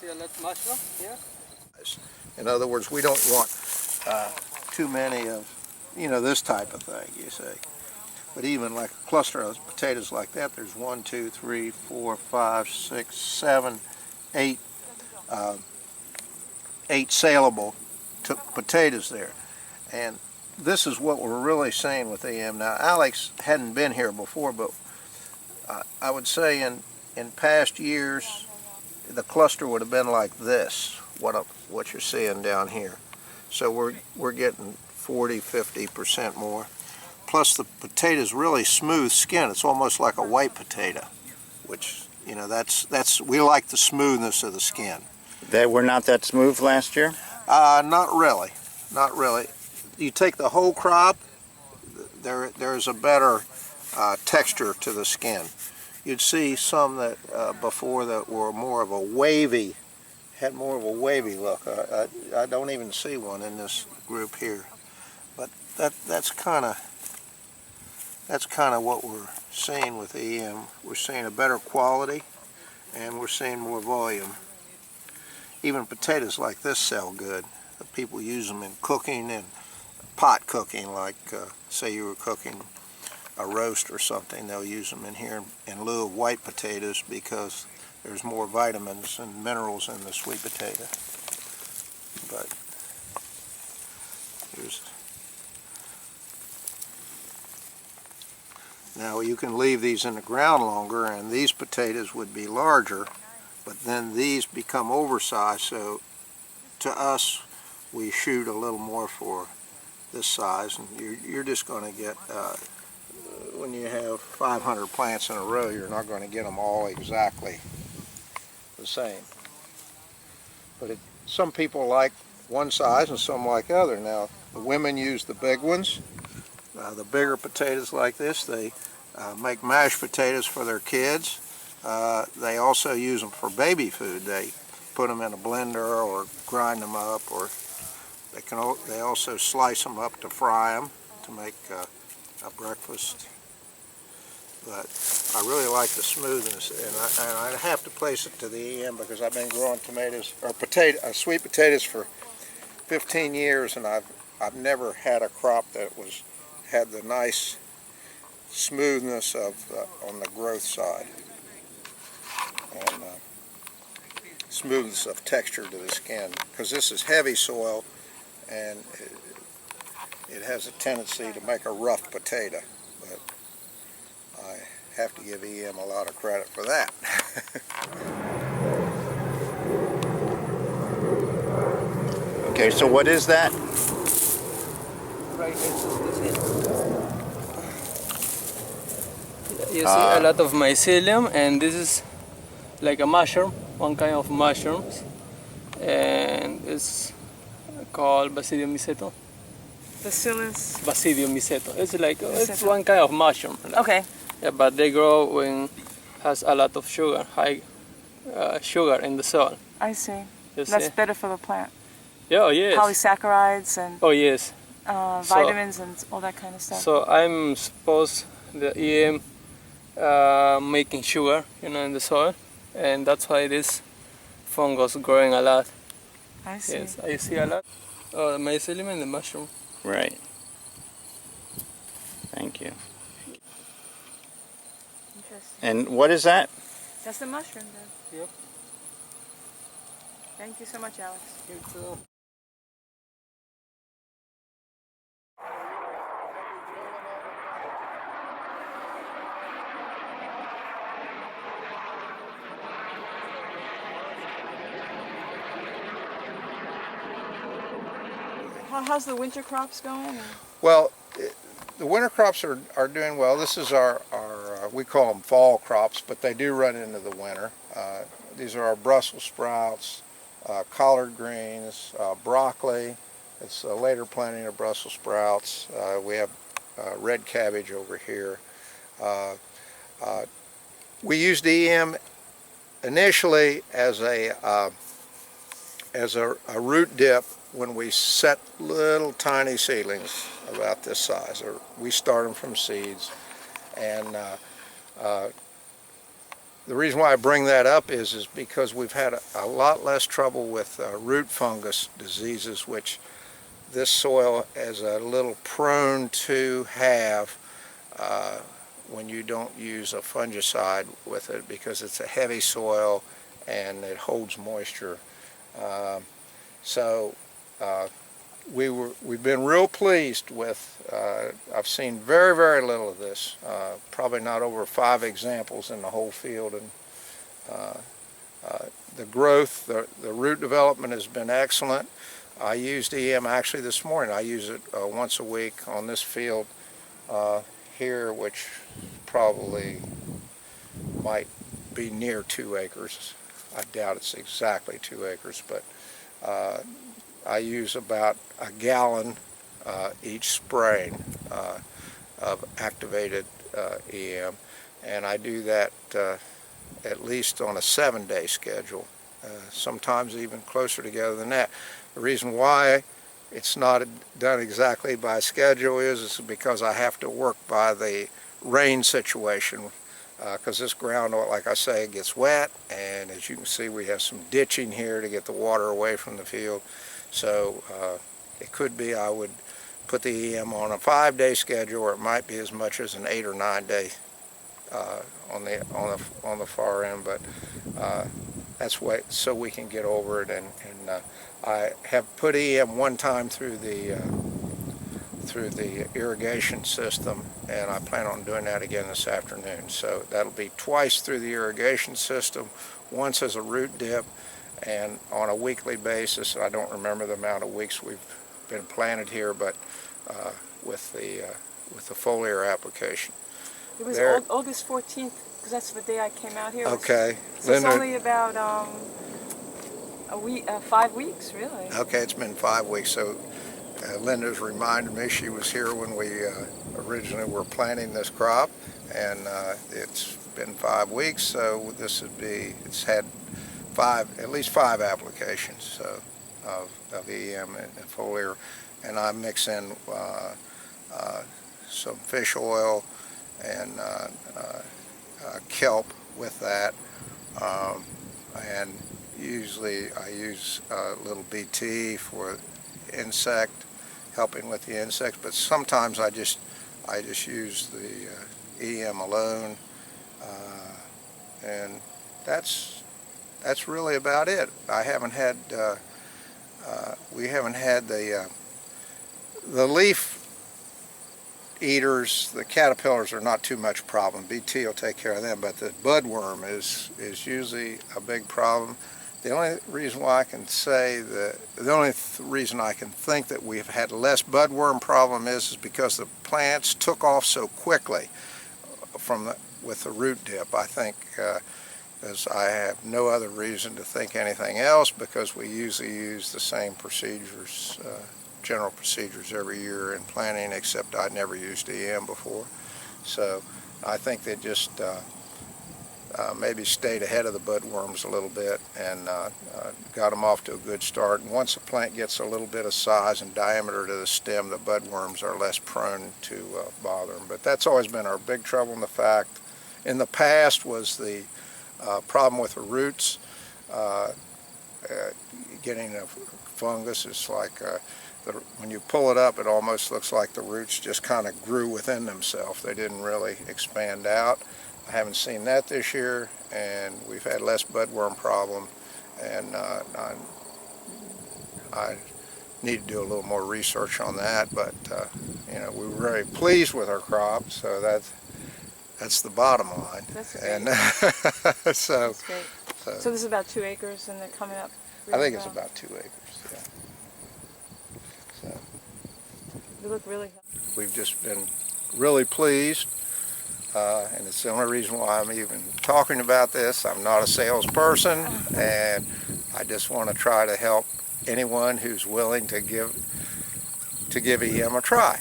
see a lot of mushroom here? In other words, we don't want too many of, this type of thing, you see. But even like a cluster of potatoes like that, there's 1, 2, 3, 4, 5, 6, 7, 8, 8 saleable potatoes there. And this is what we're really seeing with EM. Now, Alex hadn't been here before, but I would say in past years, the cluster would have been like this, what you're seeing down here. So we're getting 40–50% more. Plus the potato's really smooth skin. It's almost like a white potato, which that's we like the smoothness of the skin. They were not that smooth last year? Not really. You take the whole crop, there's a better texture to the skin. You'd see some that before that were more of a wavy, had more of a wavy look. I don't even see one in this group here, but that's kind of what we're seeing with EM. We're seeing a better quality, and we're seeing more volume. Even potatoes like this sell good. People use them in cooking and pot cooking, like say you were cooking a roast or something, they'll use them in here in lieu of white potatoes because there's more vitamins and minerals in the sweet potato. But now you can leave these in the ground longer and these potatoes would be larger, but then these become oversized, so to us we shoot a little more for this size, and you're just going to get when you have 500 plants in a row, you're not going to get them all exactly the same. But some people like one size and some like other. Now the women use the big ones, the bigger potatoes like this. They make mashed potatoes for their kids. They also use them for baby food. They put them in a blender or grind them up, or they also slice them up to fry them to make a breakfast. But I really like the smoothness, and I have to place it to the EM because I've been growing tomatoes or sweet potatoes for 15 years, and I've never had a crop that had the nice smoothness of on the growth side, and smoothness of texture to the skin, because this is heavy soil and it has a tendency to make a rough potato. But I have to give EM a lot of credit for that. Okay, so what is that? Right you see a lot of mycelium, and this is like a mushroom, one kind of mushrooms, and it's called Basidium miceto. Basidium miceto. It's like it's one kind of mushroom. Okay. Yeah, but they grow when has a lot of sugar, high sugar in the soil. I see. You That's see? better for the plant. Yeah, oh, yes. Polysaccharides and yes. vitamins and all that kind of stuff. So I'm supposed the EM making sugar, in the soil, and that's why this fungus growing a lot. I see. Yes, I see a lot. The mycelium and the mushroom. Right. Thank you. Interesting. And what is that? That's the mushroom then. Yep. Thank you so much, Alex. It's, How's the winter crops going? Well, the winter crops are doing well. This is our we call them fall crops, but they do run into the winter. These are our Brussels sprouts, collard greens, broccoli. It's a later planting of Brussels sprouts. We have red cabbage over here. We used EM initially as a root dip when we set little tiny seedlings about this size. We start them from seeds, and the reason why I bring that up is because we've had a lot less trouble with root fungus diseases, which this soil is a little prone to have when you don't use a fungicide with it, because it's a heavy soil and it holds moisture. We've been real pleased with, I've seen very, very little of this, probably not over 5 examples in the whole field, and the growth, the root development has been excellent. I used EM actually this morning. I use it once a week on this field here, which probably might be near 2 acres. I doubt it's exactly 2 acres, but I use about a gallon each spraying of activated EM, and I do that at least on a 7-day schedule, sometimes even closer together than that. The reason why it's not done exactly by schedule is because I have to work by the rain situation, because this ground, like I say, gets wet, and as you can see, we have some ditching here to get the water away from the field. So it could be I would put the EM on a 5-day schedule, or it might be as much as an 8 or 9 day on the far end. But that's why, so we can get over it. And I have put EM one time through the irrigation system, and I plan on doing that again this afternoon. So that'll be twice through the irrigation system, once as a root dip, and on a weekly basis. I don't remember the amount of weeks we've been planted here, but with the foliar application. It was August 14th, because that's the day I came out here. Okay. So it's only about a week, 5 weeks, really. Okay, it's been 5 weeks. So Linda's reminded me, she was here when we originally were planting this crop, and it's been 5 weeks. So this would be, it's had at least 5 applications so, of EM and foliar, and I mix in some fish oil and kelp with that, and usually I use a little BT for insect, helping with the insects, but sometimes I just use the EM alone, and that's really about it. I haven't had we haven't had the leaf eaters, the caterpillars are not too much problem. BT will take care of them, but the budworm is usually a big problem. The only reason why I can say that, the only reason I can think that we've had less budworm problem is because the plants took off so quickly with the root dip. I think as I have no other reason to think anything else, because we usually use the same procedures, general procedures every year in planting, except I'd never used EM before. So I think they just maybe stayed ahead of the budworms a little bit and got them off to a good start. And once a plant gets a little bit of size and diameter to the stem, the budworms are less prone to bother them. But that's always been our big trouble. In the fact, in the past was the problem with the roots, getting a fungus. It's like when you pull it up, it almost looks like the roots just kind of grew within themselves. They didn't really expand out. I haven't seen that this year, and we've had less budworm problem, and I need to do a little more research on that, but you know, we were very pleased with our crop, so that's the bottom line. That's great. And so, That's great. So this is about 2 acres, and they're coming up I think really it's well. about 2 acres. Yeah. So They look really healthy. we've just been really pleased, and it's the only reason why I'm even talking about this. I'm not a salesperson, and I just want to try to help anyone who's willing to give EM a try.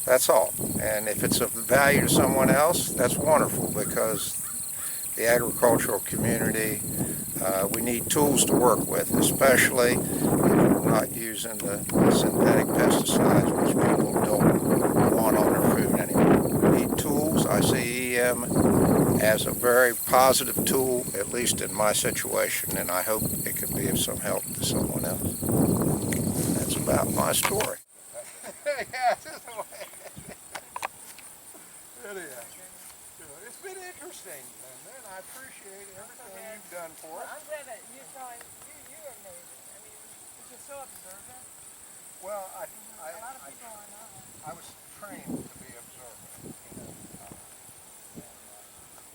That's all. And if it's of value to someone else, that's wonderful, because the agricultural community, we need tools to work with, especially if we're not using the synthetic pesticides, which people don't want on their food anymore. We need tools. I see EM as a very positive tool, at least in my situation, and I hope it can be of some help to someone else. That's about my story. Yeah, it's been interesting, Linda, and I appreciate everything you've done for us. I'm glad that you're showing, you're amazing. I mean, you're so observant. Well, A lot of people are not. I was trained to be observant.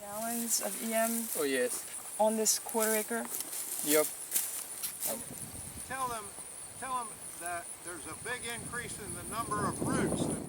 Gallons of EM Oh yes. on this quarter acre. Yep. Tell them that there's a big increase in the number of roots that